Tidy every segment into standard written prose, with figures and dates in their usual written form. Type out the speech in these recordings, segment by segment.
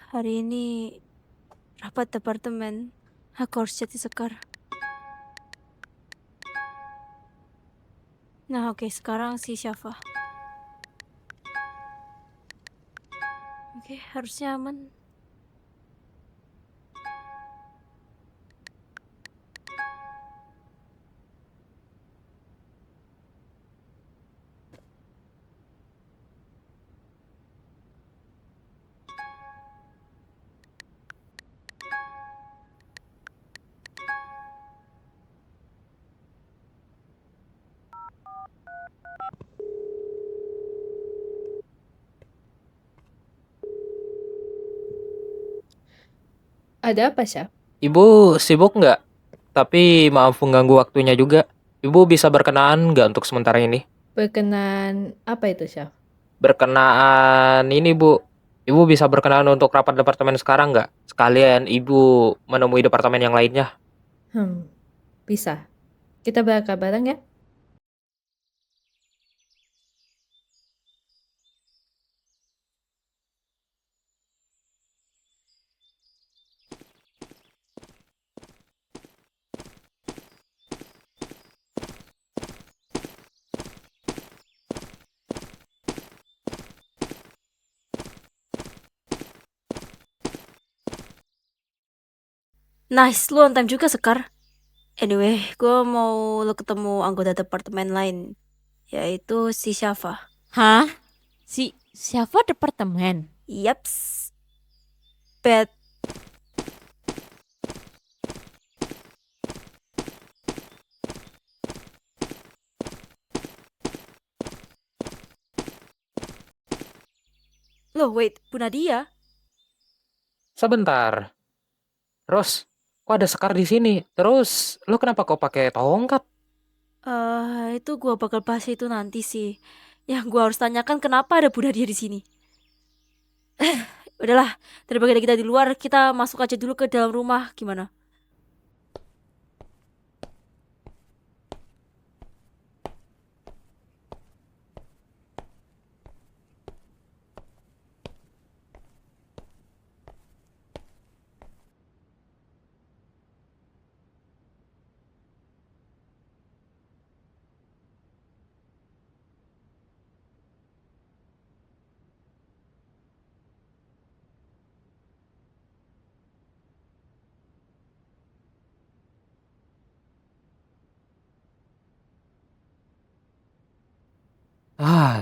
Hari ini rapat departemen. Aku harus chat si Sekar. Nah, oke, sekarang si Syafa. Oke, harusnya aman. Ada apa, Syaf? Ibu sibuk nggak? Tapi maaf mengganggu waktunya juga. Ibu bisa berkenaan nggak untuk sementara ini? Berkenan apa itu, Syaf? Berkenaan ini, Bu. Ibu bisa berkenaan untuk rapat departemen sekarang nggak? Sekalian Ibu menemui departemen yang lainnya. Bisa. Kita berangkat bareng ya? Nice, lu on time juga, Sekar. Anyway, gue mau lo ketemu anggota departemen lain, yaitu si Syafa. Hah? Siapa departemen? Yaps. Bet. Loh, wait, Bu Nadia? Sebentar. Ros, kok ada Sekar di sini? Terus, lu kenapa kok pakai tongkat? Itu gue bakal bahas itu nanti sih. Yang gue harus tanyakan kenapa ada Bu Nadia di sini. Udahlah, daripada kita di luar, kita masuk aja dulu ke dalam rumah. Gimana?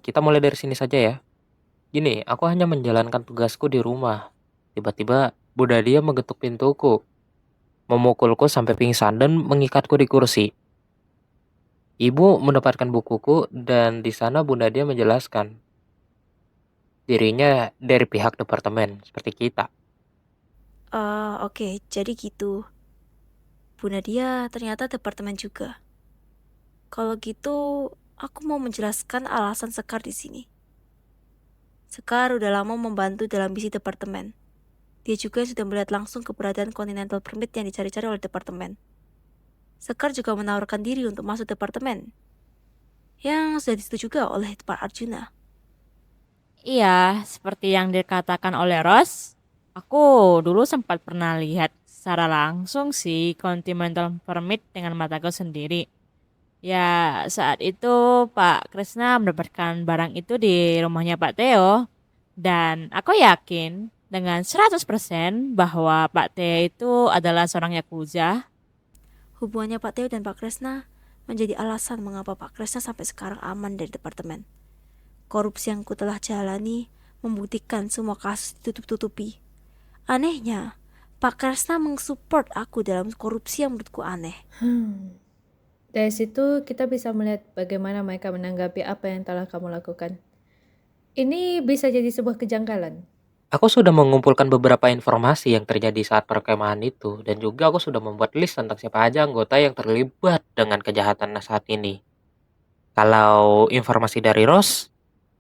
Kita mulai dari sini saja ya. Gini, aku hanya menjalankan tugasku di rumah. Tiba-tiba, Bu Nadia mengetuk pintuku, memukulku sampai pingsan dan mengikatku di kursi. Ibu mendapatkan bukuku dan di sana Bu Nadia menjelaskan dirinya dari pihak departemen seperti kita. Oke, jadi gitu. Bu Nadia ternyata departemen juga. Kalau gitu, aku mau menjelaskan alasan Sekar di sini. Sekar udah lama membantu dalam misi departemen. Dia juga sudah melihat langsung keberadaan Continental Permit yang dicari-cari oleh departemen. Sekar juga menawarkan diri untuk masuk departemen, yang sudah disetujui juga oleh Pak Arjuna. Iya, seperti yang dikatakan oleh Ros. Aku dulu sempat pernah lihat secara langsung sih Continental Permit dengan mataku sendiri. Ya, saat itu Pak Krisna mendapatkan barang itu di rumahnya Pak Theo. Dan aku yakin dengan 100% bahwa Pak Theo itu adalah seorang Yakuza. Hubungannya Pak Teo dan Pak Kresna menjadi alasan mengapa Pak Kresna sampai sekarang aman dari departemen. Korupsi yang ku telah jalani membuktikan semua kasus ditutup-tutupi. Anehnya, Pak Kresna mensupport aku dalam korupsi yang menurutku aneh. Dari situ kita bisa melihat bagaimana mereka menanggapi apa yang telah kamu lakukan. Ini bisa jadi sebuah kejanggalan. Aku sudah mengumpulkan beberapa informasi yang terjadi saat perkemahan itu dan juga aku sudah membuat list tentang siapa aja anggota yang terlibat dengan kejahatan saat ini. Kalau informasi dari Ros,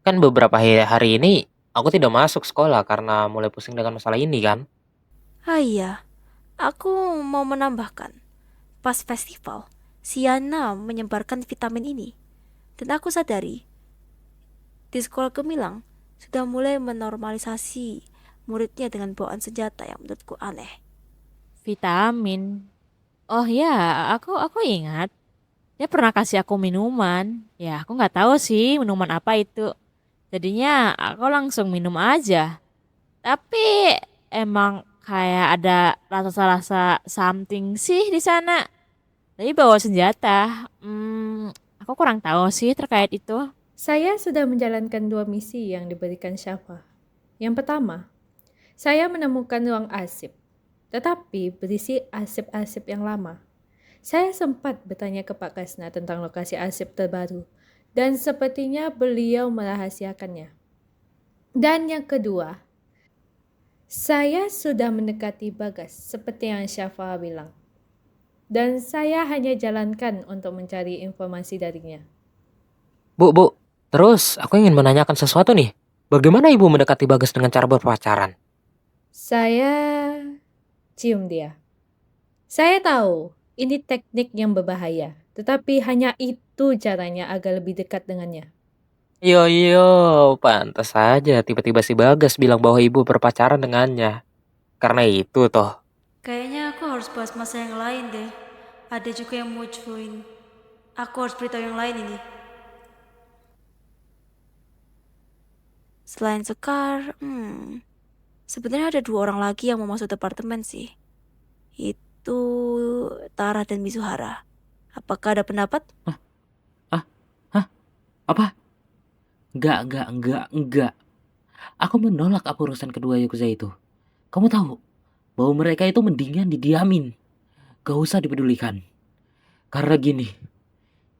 kan beberapa hari ini aku tidak masuk sekolah karena mulai pusing dengan masalah ini kan. Iya, aku mau menambahkan, pas festival, Siana menyebarkan vitamin ini. Dan aku sadari, di sekolah Gemilang sudah mulai menormalisasi muridnya dengan bawaan senjata yang menurutku aneh. Vitamin. Oh ya, aku ingat. Dia pernah kasih aku minuman. Ya, aku nggak tahu sih minuman apa itu. Jadinya aku langsung minum aja. Tapi emang kayak ada rasa-rasa something sih di sana. Tapi bawa senjata. Aku kurang tahu sih terkait itu. Saya sudah menjalankan 2 misi yang diberikan Syafa. Yang pertama, saya menemukan ruang arsip, tetapi berisi arsip-arsip yang lama. Saya sempat bertanya ke Pak Kasna tentang lokasi arsip terbaru, dan sepertinya beliau merahasiakannya. Dan yang kedua, saya sudah mendekati Bagas seperti yang Syafa bilang. Dan saya hanya jalankan untuk mencari informasi darinya. Bu, terus aku ingin menanyakan sesuatu nih. Bagaimana ibu mendekati Bagas dengan cara berpacaran? Saya cium dia. Saya tahu ini teknik yang berbahaya, tetapi hanya itu caranya agar lebih dekat dengannya. Yo, pantas saja tiba-tiba si Bagas bilang bahwa ibu berpacaran dengannya. Karena itu toh. Kayaknya aku harus bahas masa yang lain deh. Ada juga yang mau join. Aku harus beritahu yang lain ini. Selain Sekar, sebenarnya ada 2 orang lagi yang mau masuk departemen sih. Itu Tara dan Mizuhara. Apakah ada pendapat? Ah, hah? Apa? Enggak. Aku menolak apa urusan kedua Yakuza itu. Kamu tahu bahwa mereka itu mendingan didiamin. Gak usah dipedulikan. Karena gini,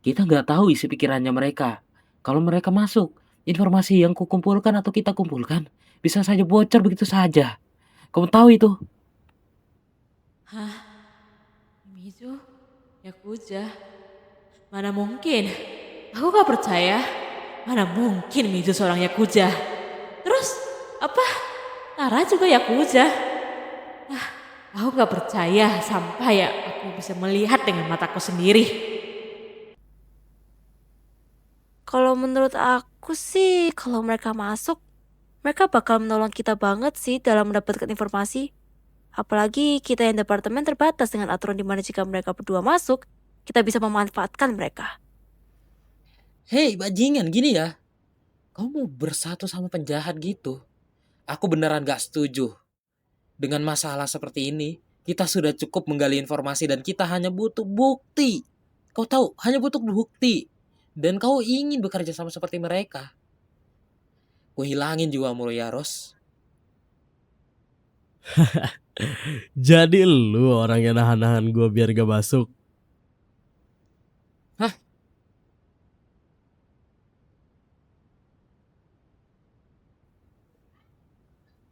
kita nggak tahu isi pikirannya mereka. Kalau mereka masuk, informasi yang kukumpulkan atau kita kumpulkan bisa saja bocor begitu saja. Kamu tahu itu? Hah? Mizu? Yakuza? Mana mungkin? Aku gak percaya. Mana mungkin Mizu seorang Yakuza? Terus apa? Tara juga Yakuza? Aku gak percaya sampai aku bisa melihat dengan mataku sendiri. Kalau menurut aku sih, kalau mereka masuk, mereka bakal menolong kita banget sih dalam mendapatkan informasi. Apalagi kita yang departemen terbatas dengan aturan dimana jika mereka berdua masuk, kita bisa memanfaatkan mereka. Hei, bajingan gini ya. Kamu bersatu sama penjahat gitu. Aku beneran gak setuju. Dengan masalah seperti ini, kita sudah cukup menggali informasi dan kita hanya butuh bukti. Kau tahu, hanya butuh bukti. Dan kau ingin bekerja sama seperti mereka. Ku hilangin jiwamu ya, Ros. Jadi lu orang yang nahan-nahan gue biar gak masuk. Hah?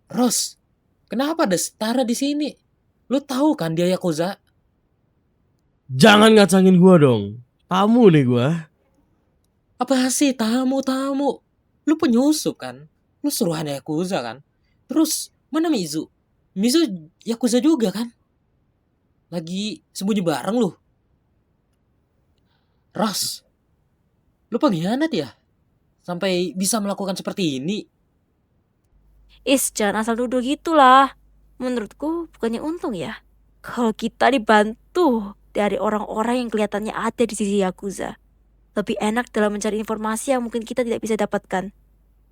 Ros, kenapa ada Setara di sini? Lu tahu kan dia Yakuza? Jangan ngacangin gue dong. Tamu nih gue. Apa sih tamu? Lu penyusup kan? Lu suruhan Yakuza kan? Terus mana Mizu? Mizu Yakuza juga kan? Lagi sembunyi bareng lu. Ros, lu pengkhianat ya? Sampai bisa melakukan seperti ini? Jangan asal duduk gitulah. Menurutku bukannya untung ya. Kalau kita dibantu dari orang-orang yang kelihatannya ada di sisi Yakuza. Lebih enak dalam mencari informasi yang mungkin kita tidak bisa dapatkan.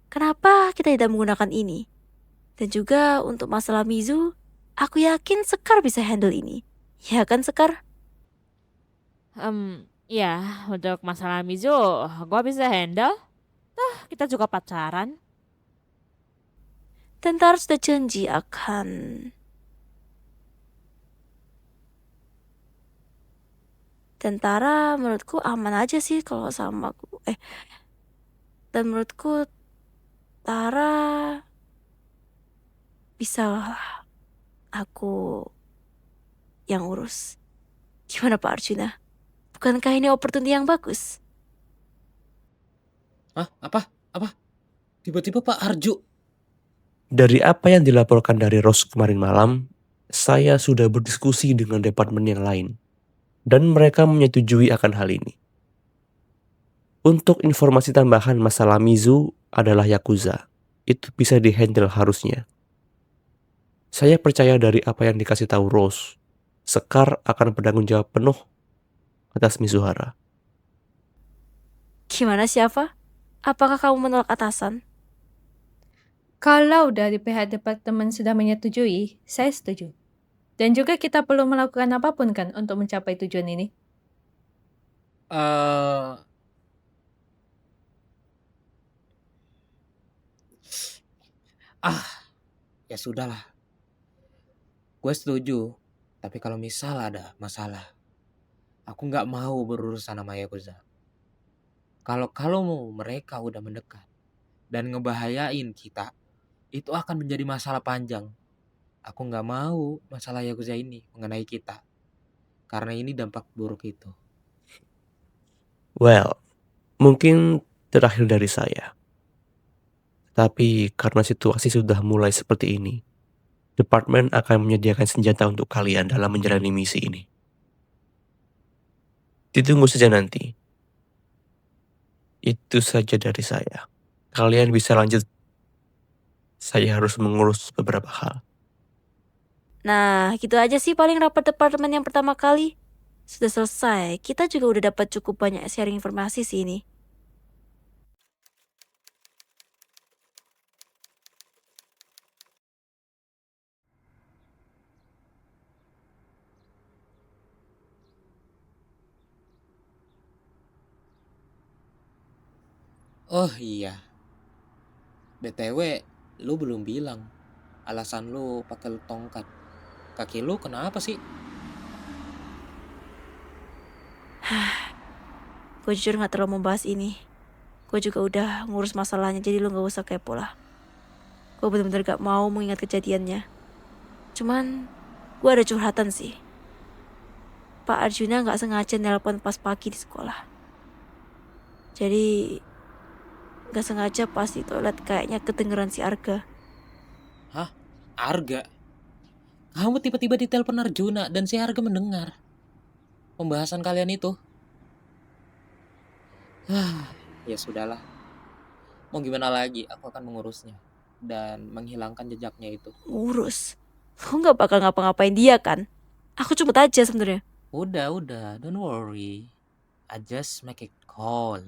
Kenapa kita tidak menggunakan ini? Dan juga untuk masalah Mizu, aku yakin Sekar bisa handle ini. Ya kan Sekar? Ya, untuk masalah Mizu, gua bisa handle. Kita juga pacaran. Tentara sudah janji akan... Tentara menurutku aman aja sih kalau sama aku. Dan menurutku Tara bisa lah aku yang urus. Gimana Pak Arjuna? Bukankah ini opportunity yang bagus? Hah? Apa? Tiba-tiba Pak Arju. Dari apa yang dilaporkan dari Ros kemarin malam, saya sudah berdiskusi dengan departemen yang lain, dan mereka menyetujui akan hal ini. Untuk informasi tambahan masalah Mizu adalah Yakuza. Itu bisa dihandle harusnya. Saya percaya dari apa yang dikasih tahu Rose, Sekar akan bertanggung jawab penuh atas Mizuhara. Gimana siapa? Apakah kamu menolak atasan? Kalau dari pihak departemen sudah menyetujui, saya setuju. Dan juga kita perlu melakukan apapun kan untuk mencapai tujuan ini. Eh, ya sudahlah. Gue setuju. Tapi kalau misal ada masalah, aku nggak mau berurusan sama Yakuza. Kalau mereka udah mendekat dan ngebahayain kita, itu akan menjadi masalah panjang. Aku nggak mau masalah Yakuza ini mengenai kita. Karena ini dampak buruk itu. Well, mungkin terakhir dari saya. Tapi karena situasi sudah mulai seperti ini, Departemen akan menyediakan senjata untuk kalian dalam menjalani misi ini. Ditunggu saja nanti. Itu saja dari saya. Kalian bisa lanjut. Saya harus mengurus beberapa hal. Nah, gitu aja sih paling rapat departemen yang pertama kali. Sudah selesai, kita juga udah dapat cukup banyak sharing informasi sih ini. Oh iya, BTW, lu belum bilang alasan lu pakai tongkat. Kaki lu kenapa sih? Gue jujur gak terlalu membahas ini. Gue juga udah ngurus masalahnya, jadi lu gak usah kepo lah. Gue bener-bener gak mau mengingat kejadiannya. Cuman, gue ada curhatan sih. Pak Arjuna gak sengaja nelpon pas pagi di sekolah. Jadi, gak sengaja pas di toilet kayaknya kedengeran si Arga. Hah? Arga? Kamu tiba-tiba ditelepon Arjuna dan si Arga mendengar pembahasan kalian itu. Ya sudahlah. Mau gimana lagi, aku akan mengurusnya dan menghilangkan jejaknya itu. Ngurus. Lu gak bakal ngapa-ngapain dia kan? Aku cepet aja sebenarnya. Udah, don't worry. I just make a call.